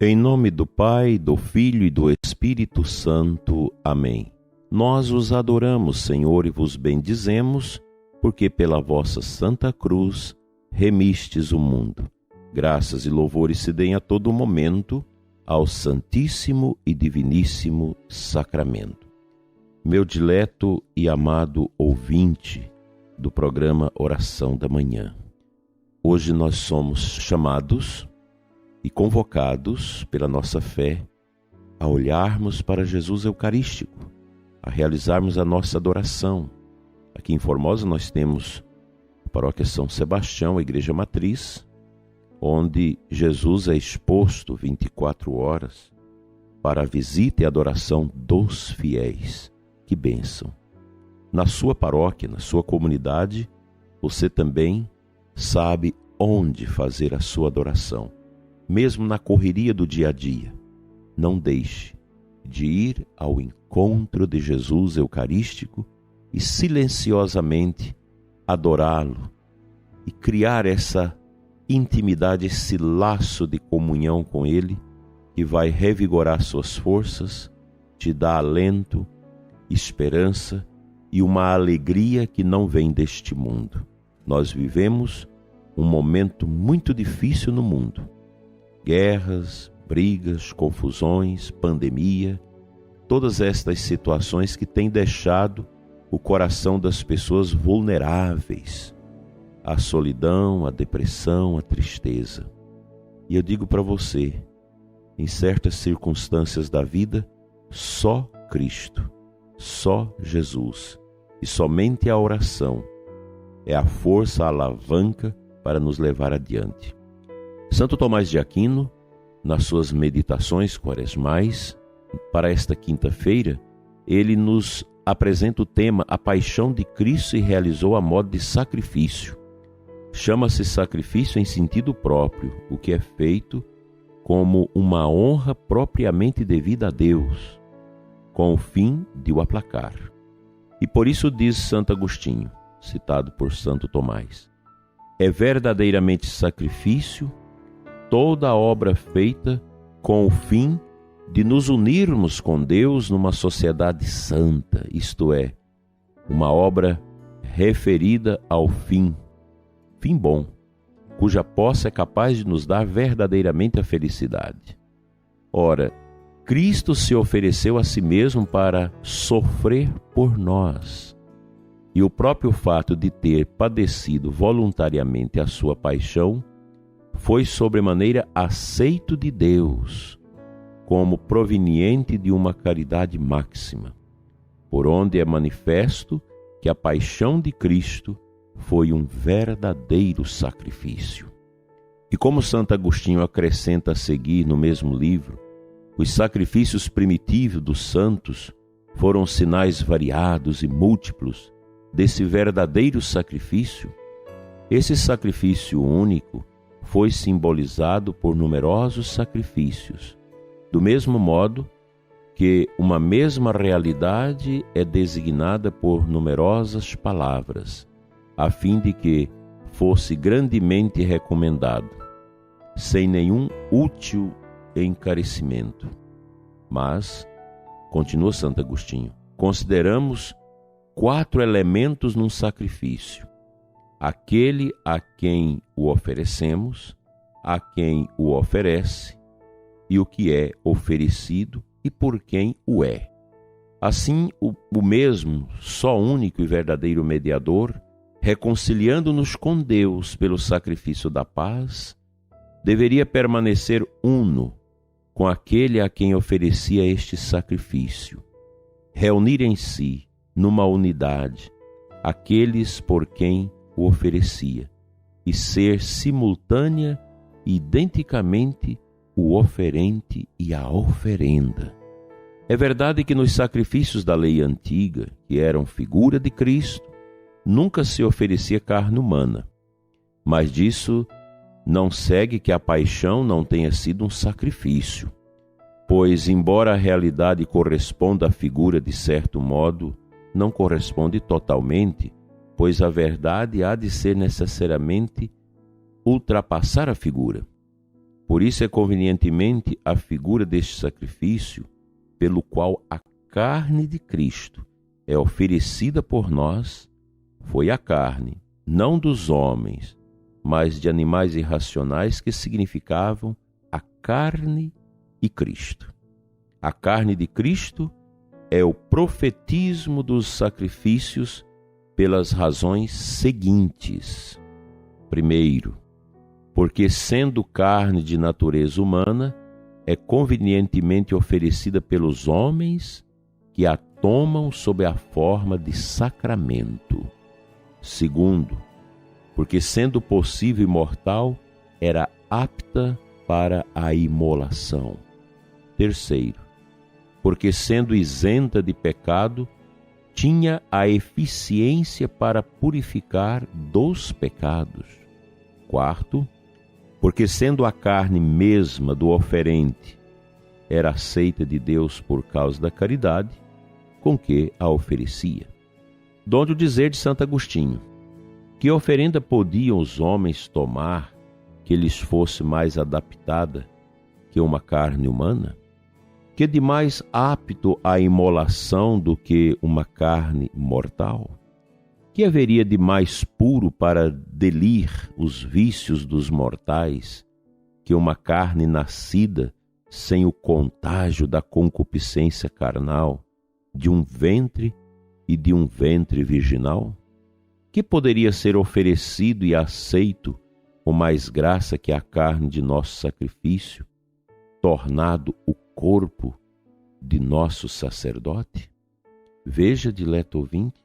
Em nome do Pai, do Filho e do Espírito Santo. Amém. Nós os adoramos, Senhor, e vos bendizemos, porque pela vossa Santa Cruz remistes o mundo. Graças e louvores se deem a todo momento ao Santíssimo e Diviníssimo Sacramento. Meu dileto e amado ouvinte do programa Oração da Manhã. Hoje nós somos chamados e convocados pela nossa fé a olharmos para Jesus Eucarístico, a realizarmos a nossa adoração. Aqui em Formosa nós temos a Paróquia São Sebastião, a Igreja Matriz, onde Jesus é exposto 24 horas para a visita e adoração dos fiéis. Que bênção! Na sua paróquia, na sua comunidade, você também sabe onde fazer a sua adoração. Mesmo na correria do dia a dia, não deixe de ir ao encontro de Jesus Eucarístico e silenciosamente adorá-lo e criar essa intimidade, esse laço de comunhão com Ele que vai revigorar suas forças, te dar alento, esperança e uma alegria que não vem deste mundo. Nós vivemos um momento muito difícil no mundo. Guerras, brigas, confusões, pandemia, todas estas situações que têm deixado o coração das pessoas vulneráveis à solidão, à depressão, à tristeza. E eu digo para você, em certas circunstâncias da vida, só Cristo, só Jesus e somente a oração é a força, a alavanca para nos levar adiante. Santo Tomás de Aquino, nas suas meditações quaresmais, para esta quinta-feira, ele nos apresenta o tema A Paixão de Cristo se realizou a modo de sacrifício. Chama-se sacrifício em sentido próprio, o que é feito como uma honra propriamente devida a Deus, com o fim de o aplacar. E por isso diz Santo Agostinho, citado por Santo Tomás, é verdadeiramente sacrifício toda a obra feita com o fim de nos unirmos com Deus numa sociedade santa, isto é, uma obra referida ao fim bom, cuja posse é capaz de nos dar verdadeiramente a felicidade. Ora, Cristo se ofereceu a si mesmo para sofrer por nós, e o próprio fato de ter padecido voluntariamente a sua paixão foi sobremaneira aceito de Deus, como proveniente de uma caridade máxima, por onde é manifesto que a paixão de Cristo foi um verdadeiro sacrifício. E como Santo Agostinho acrescenta a seguir no mesmo livro, os sacrifícios primitivos dos santos foram sinais variados e múltiplos desse verdadeiro sacrifício. Esse sacrifício único foi simbolizado por numerosos sacrifícios, do mesmo modo que uma mesma realidade é designada por numerosas palavras, a fim de que fosse grandemente recomendado, sem nenhum útil encarecimento. Mas, continua Santo Agostinho, consideramos 4 elementos num sacrifício: aquele a quem o oferecemos, a quem o oferece, e o que é oferecido e por quem o é. Assim, o mesmo, só único e verdadeiro mediador, reconciliando-nos com Deus pelo sacrifício da paz, deveria permanecer uno com aquele a quem oferecia este sacrifício, reunir em si, numa unidade, aqueles por quem o oferecia, e ser simultânea e identicamente o oferente e a oferenda. É verdade que nos sacrifícios da lei antiga, que eram figura de Cristo, nunca se oferecia carne humana, mas disso não segue que a paixão não tenha sido um sacrifício, pois, embora a realidade corresponda à figura de certo modo, não corresponde totalmente, pois a verdade há de ser necessariamente ultrapassar a figura. Por isso é convenientemente a figura deste sacrifício, pelo qual a carne de Cristo é oferecida por nós, foi a carne, não dos homens, mas de animais irracionais que significavam a carne e Cristo. A carne de Cristo é o profetismo dos sacrifícios pelas razões seguintes. Primeiro, porque sendo carne de natureza humana, é convenientemente oferecida pelos homens que a tomam sob a forma de sacramento. Segundo, porque sendo possível e mortal, era apta para a imolação. Terceiro, porque sendo isenta de pecado, tinha a eficiência para purificar dos pecados. Quarto, porque sendo a carne mesma do oferente, era aceita de Deus por causa da caridade com que a oferecia. Donde o dizer de Santo Agostinho: que oferenda podiam os homens tomar que lhes fosse mais adaptada que uma carne humana? Que de mais apto à imolação do que uma carne mortal? Que haveria de mais puro para delir os vícios dos mortais que uma carne nascida sem o contágio da concupiscência carnal, de um ventre e de um ventre virginal? Que poderia ser oferecido e aceito com mais graça que a carne de nosso sacrifício, tornado o corpo de nosso sacerdote? Veja, dileto ouvinte,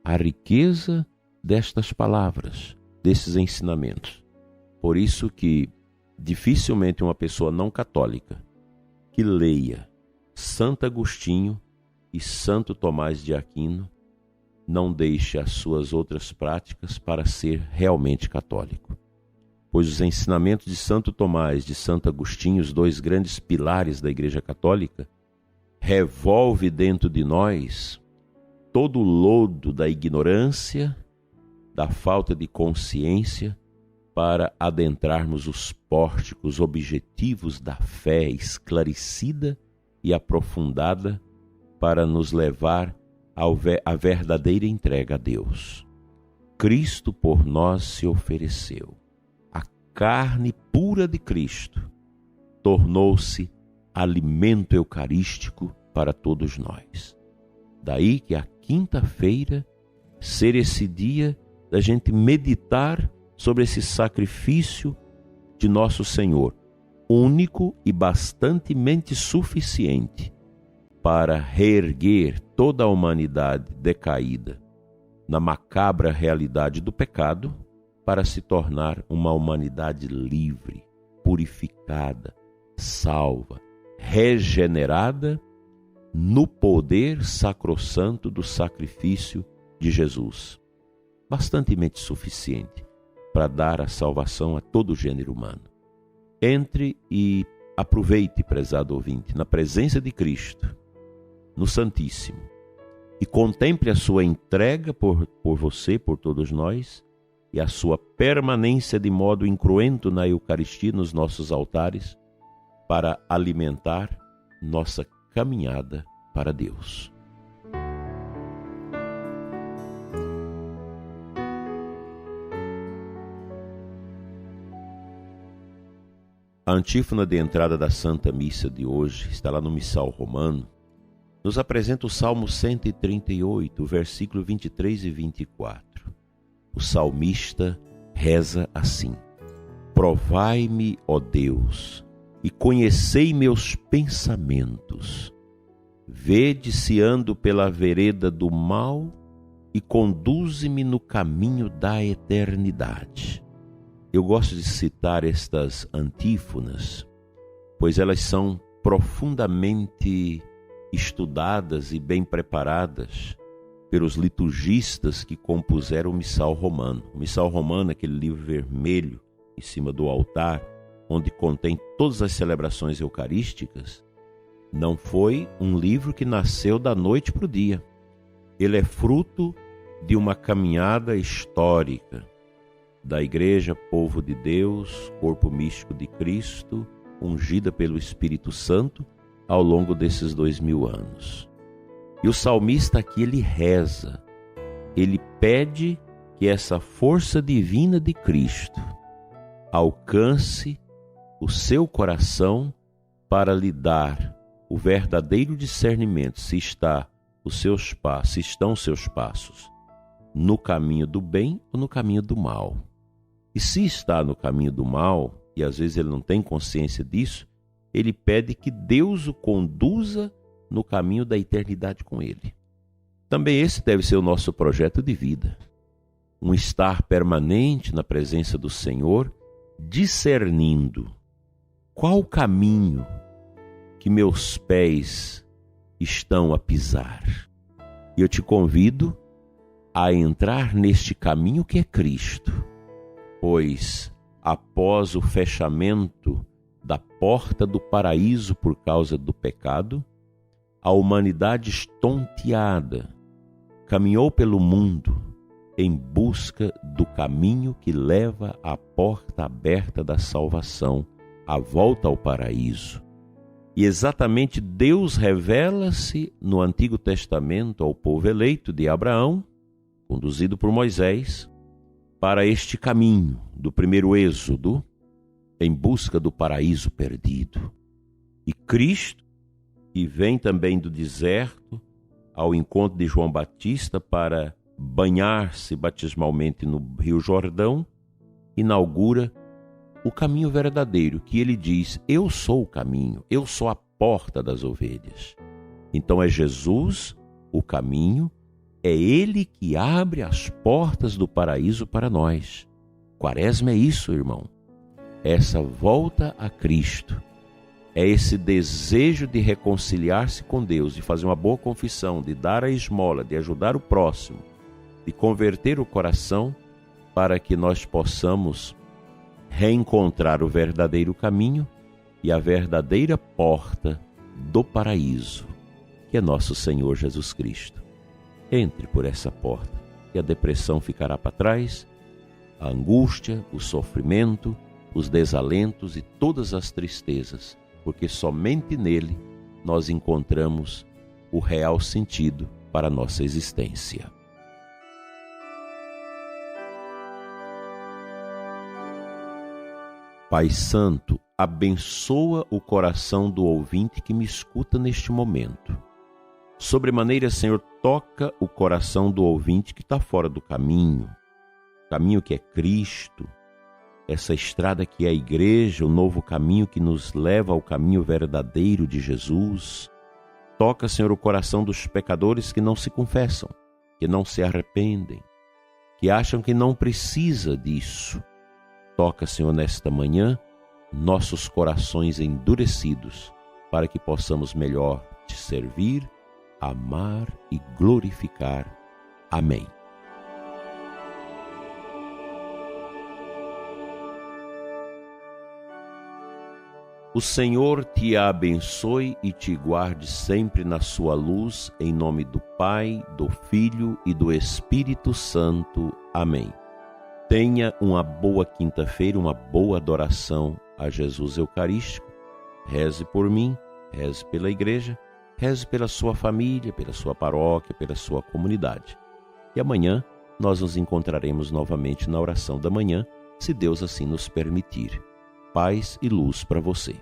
a riqueza destas palavras, desses ensinamentos. Por isso que dificilmente uma pessoa não católica que leia Santo Agostinho e Santo Tomás de Aquino não deixe as suas outras práticas para ser realmente católico. Pois os ensinamentos de Santo Tomás e de Santo Agostinho, os dois grandes pilares da Igreja Católica, revolve dentro de nós todo o lodo da ignorância, da falta de consciência, para adentrarmos os pórticos objetivos da fé esclarecida e aprofundada, para nos levar à verdadeira entrega a Deus. Cristo por nós se ofereceu. A carne pura de Cristo tornou-se alimento eucarístico para todos nós. Daí que a quinta-feira ser esse dia da gente meditar sobre esse sacrifício de nosso Senhor, único e bastantemente suficiente para reerguer toda a humanidade decaída na macabra realidade do pecado, para se tornar uma humanidade livre, purificada, salva, regenerada no poder sacrossanto do sacrifício de Jesus, bastantemente suficiente para dar a salvação a todo o gênero humano. Entre e aproveite, prezado ouvinte, na presença de Cristo, no Santíssimo, e contemple a sua entrega por você, por todos nós, e a sua permanência de modo incruento na Eucaristia, nos nossos altares, para alimentar nossa caminhada para Deus. A antífona de entrada da Santa Missa de hoje está lá no Missal Romano. Nos apresenta o Salmo 138, versículo 23 e 24. O salmista reza assim: Provai-me, ó Deus, e conhecei meus pensamentos. Vede se ando pela vereda do mal e conduze-me no caminho da eternidade. Eu gosto de citar estas antífonas, pois elas são profundamente estudadas e bem preparadas pelos liturgistas que compuseram o Missal Romano. O Missal Romano é aquele livro vermelho em cima do altar, onde contém todas as celebrações eucarísticas. Não foi um livro que nasceu da noite para o dia. Ele é fruto de uma caminhada histórica, da Igreja, povo de Deus, corpo místico de Cristo, ungida pelo Espírito Santo ao longo desses 2000 anos. E o salmista aqui, ele reza, ele pede que essa força divina de Cristo alcance o seu coração para lhe dar o verdadeiro discernimento se estão os seus passos no caminho do bem ou no caminho do mal. E se está no caminho do mal, e às vezes ele não tem consciência disso, ele pede que Deus o conduza no caminho da eternidade com ele. Também esse deve ser o nosso projeto de vida. Um estar permanente na presença do Senhor, discernindo qual o caminho que meus pés estão a pisar. E eu te convido a entrar neste caminho que é Cristo, pois após o fechamento da porta do paraíso por causa do pecado, a humanidade estonteada caminhou pelo mundo em busca do caminho que leva à porta aberta da salvação, a volta ao paraíso. E exatamente Deus revela-se no Antigo Testamento ao povo eleito de Abraão, conduzido por Moisés, para este caminho do primeiro êxodo, em busca do paraíso perdido. E Cristo, que vem também do deserto ao encontro de João Batista para banhar-se batismalmente no Rio Jordão, inaugura o caminho verdadeiro, que ele diz: eu sou o caminho, eu sou a porta das ovelhas. Então é Jesus o caminho, é ele que abre as portas do paraíso para nós. Quaresma é isso, irmão. Essa volta a Cristo, é esse desejo de reconciliar-se com Deus, de fazer uma boa confissão, de dar a esmola, de ajudar o próximo, de converter o coração para que nós possamos reencontrar o verdadeiro caminho e a verdadeira porta do paraíso, que é nosso Senhor Jesus Cristo. Entre por essa porta e a depressão ficará para trás, a angústia, o sofrimento, os desalentos e todas as tristezas, porque somente nele nós encontramos o real sentido para a nossa existência. Pai Santo, abençoa o coração do ouvinte que me escuta neste momento. Sobremaneira, Senhor, toca o coração do ouvinte que está fora do caminho que é Cristo, essa estrada que é a igreja, o novo caminho que nos leva ao caminho verdadeiro de Jesus. Toca, Senhor, o coração dos pecadores que não se confessam, que não se arrependem, que acham que não precisa disso. Toca, Senhor, nesta manhã, nossos corações endurecidos, para que possamos melhor te servir, amar e glorificar. Amém. O Senhor te abençoe e te guarde sempre na sua luz, em nome do Pai, do Filho e do Espírito Santo. Amém. Tenha uma boa quinta-feira, uma boa adoração a Jesus Eucarístico. Reze por mim, reze pela igreja, reze pela sua família, pela sua paróquia, pela sua comunidade. E amanhã nós nos encontraremos novamente na oração da manhã, se Deus assim nos permitir. Paz e luz para você.